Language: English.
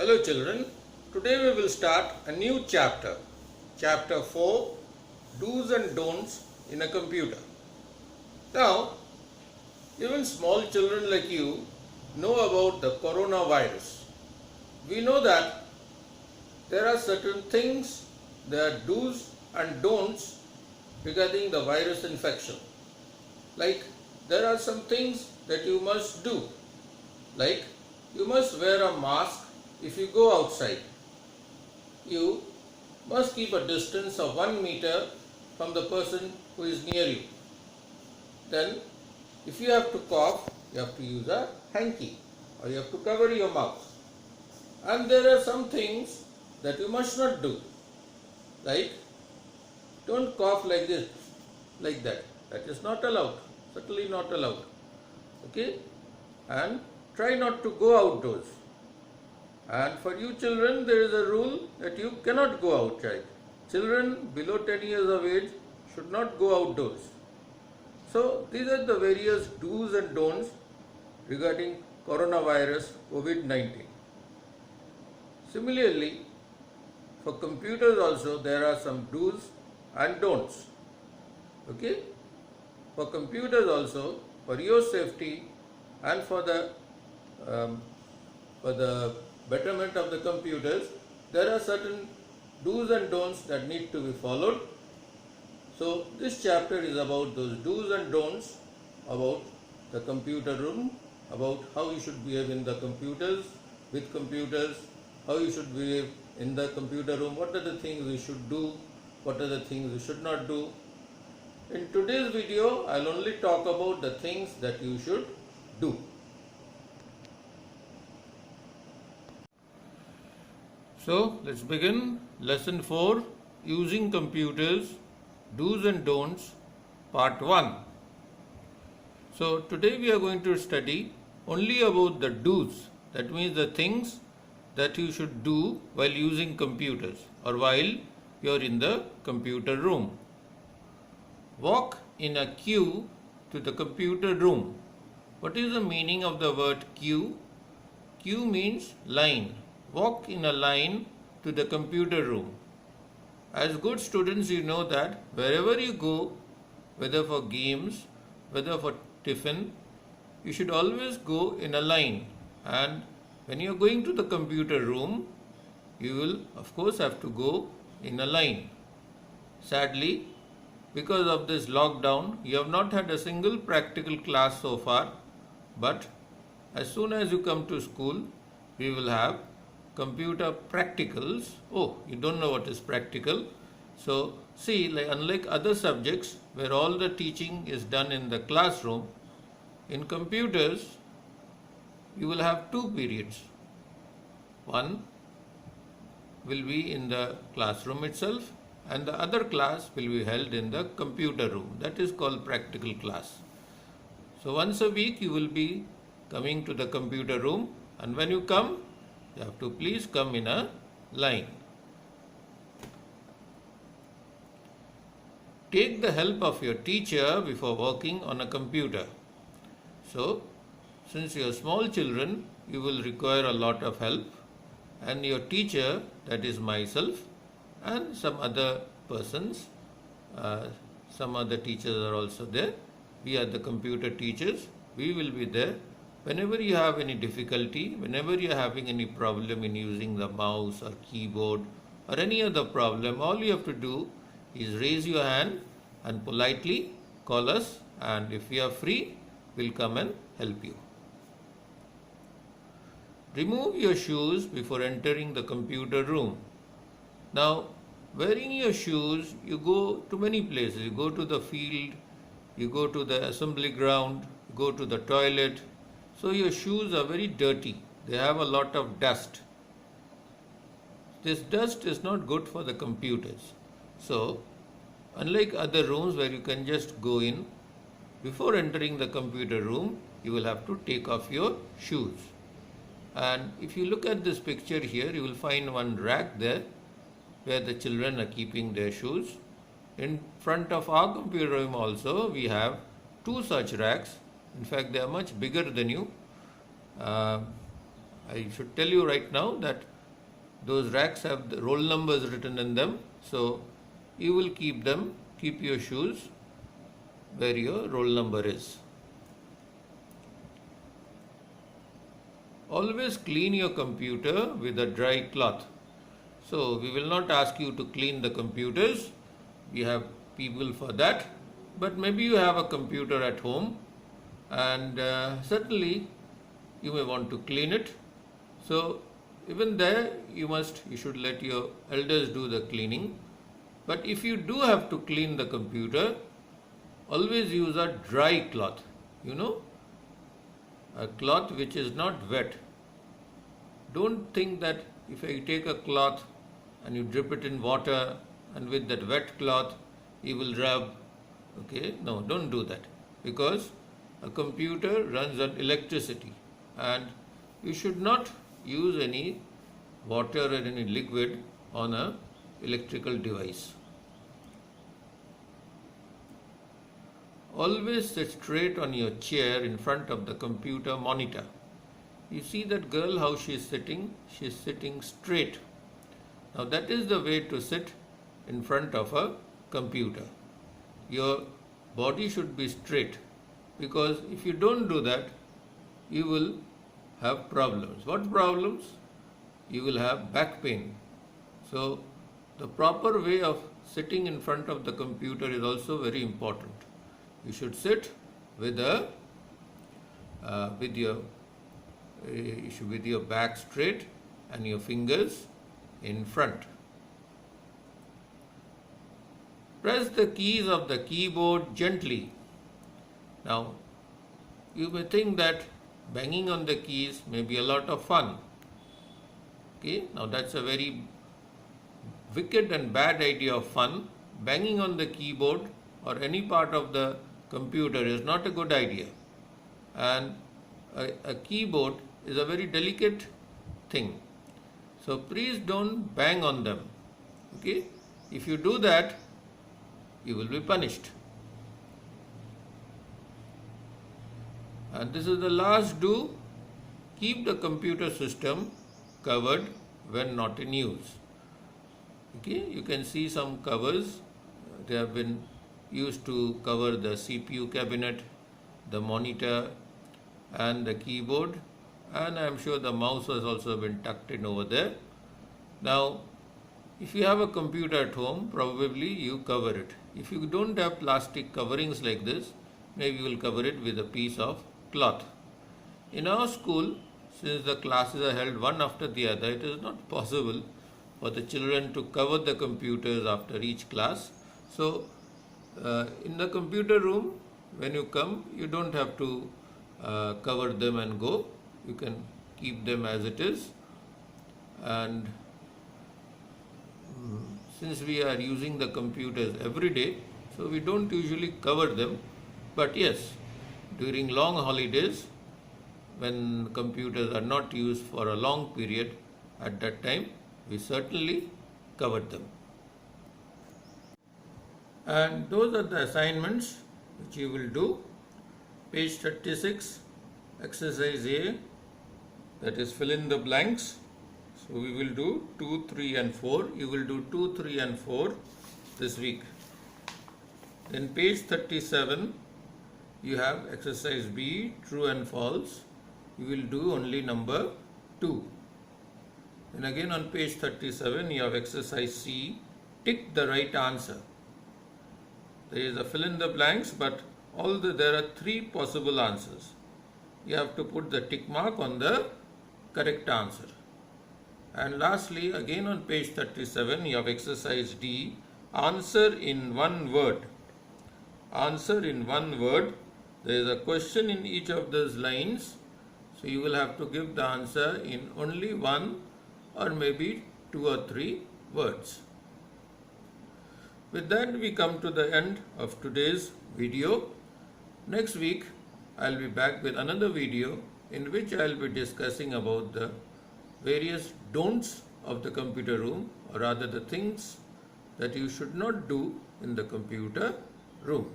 Hello children, today we will start a new chapter. Chapter 4, Do's and Don'ts in a Computer. Now, even small children like you know about the coronavirus. We know that there are certain things, there are do's and don'ts regarding the virus infection. Like there are some things that you must do. Like you must wear a mask if you go outside. You must keep a distance of 1 meter from the person who is near you. Then if you have to cough, you have to use a hanky or you have to cover your mouth. And there are some things that you must not do. Like don't cough like this, like that. That is not allowed, certainly not allowed. Okay? And try not to go outdoors. And for you children, there is a rule that you cannot go outside. Children below 10 years of age should not go outdoors. So these are the various do's and don'ts regarding coronavirus COVID-19. Similarly, for computers also there are some do's and don'ts. Okay? For computers also, for your safety and for the betterment of the computers, there are certain do's and don'ts that need to be followed. So this chapter is about those do's and don'ts about the computer room, about how you should behave in the computers, with computers, how you should behave in the computer room, what are the things we should do, what are the things we should not do. In today's video, I'll only talk about the things that you should do. So let's begin lesson 4, using computers, do's and don'ts, part 1. So today we are going to study only about the do's, that means the things that you should do while using computers or while you are in the computer room. Walk in a queue to the computer room. What is the meaning of the word queue? Queue means line. Walk in a line to the computer room. As good students, you know that wherever you go, whether for games, whether for tiffin, you should always go in a line. And when you are going to the computer room, you will of course have to go in a line. Sadly, because of this lockdown, you have not had a single practical class so far, but as soon as you come to school, we will have computer practicals. Oh, you don't know what is practical. So see, like unlike other subjects where all the teaching is done in the classroom, in computers you will have 2 periods. One will be in the classroom itself and the other class will be held in the computer room. That is called practical class. So once a week you will be coming to the computer room, and when you come, you have to please come in a line. Take the help of your teacher before working on a computer. So, since you are small children, you will require a lot of help, and your teacher, that is myself, and some other persons, some other teachers are also there. We are the computer teachers. We will be there. Whenever you have any difficulty, whenever you are having any problem in using the mouse or keyboard or any other problem, all you have to do is raise your hand and politely call us, and if we are free, we'll come and help you. Remove your shoes before entering the computer room. Now, wearing your shoes, you go to many places. You go to the field, you go to the assembly ground, you go to the toilet. So your shoes are very dirty. They have a lot of dust. This dust is not good for the computers. So, unlike other rooms where you can just go in, before entering the computer room, you will have to take off your shoes. And if you look at this picture here, you will find one rack there where the children are keeping their shoes. In front of our computer room also, we have 2 such racks. In fact, they are much bigger than you. I should tell you right now that those racks have the roll numbers written in them, so you will keep your shoes where your roll number is. Always clean your computer with a dry cloth. So we will not ask you to clean the computers, we have people for that, but maybe you have a computer at home and certainly you may want to clean it. So even there you should let your elders do the cleaning. But if you do have to clean the computer, always use a dry cloth, a cloth which is not wet. Don't think that if I take a cloth and you dip it in water and with that wet cloth you will rub. Okay, no, don't do that, because a computer runs on electricity and you should not use any water or any liquid on a electrical device. Always sit straight on your chair in front of the computer monitor. You see that girl, how she is sitting? She is sitting straight. Now that is the way to sit in front of a computer. Your body should be straight, because if you don't do that, you will have problems. What problems? You will have back pain. So the proper way of sitting in front of the computer is also very important. You should sit with your back straight and your fingers in front. Press the keys of the keyboard gently. Now, you may think that banging on the keys may be a lot of fun. Okay, now that's a very wicked and bad idea of fun. Banging on the keyboard or any part of the computer is not a good idea. And a keyboard is a very delicate thing. So please don't bang on them. Okay? If you do that, you will be punished. And this is the last do. Keep the computer system covered when not in use. Okay? You can see some covers. They have been used to cover the CPU cabinet, the monitor and the keyboard, and I am sure the mouse has also been tucked in over there. Now if you have a computer at home, probably you cover it. If you don't have plastic coverings like this, maybe you will cover it with a piece of cloth. In our school, since the classes are held one after the other, it is not possible for the children to cover the computers after each class. So in the computer room, when you come, you don't have to cover them and go. You can keep them as it is. And since we are using the computers every day, so we don't usually cover them. But yes, during long holidays, when computers are not used for a long period, at that time we certainly covered them. And those are the assignments which you will do. Page 36, exercise A, that is fill in the blanks. So we will do 2, 3 and 4. You will do 2, 3 and 4 this week. Then page 37, you have exercise B, true and false. You will do only number 2. Then again on page 37, you have exercise C, tick the right answer. There is a fill in the blanks, but there are 3 possible answers. You have to put the tick mark on the correct answer. And lastly, again on page 37, you have exercise D, answer in one word. Answer in one word. There is a question in each of those lines. So you will have to give the answer in only 1 or maybe 2 or 3 words. With that, we come to the end of today's video. Next week, I'll be back with another video in which I'll be discussing about the various don'ts of the computer room, or rather the things that you should not do in the computer room.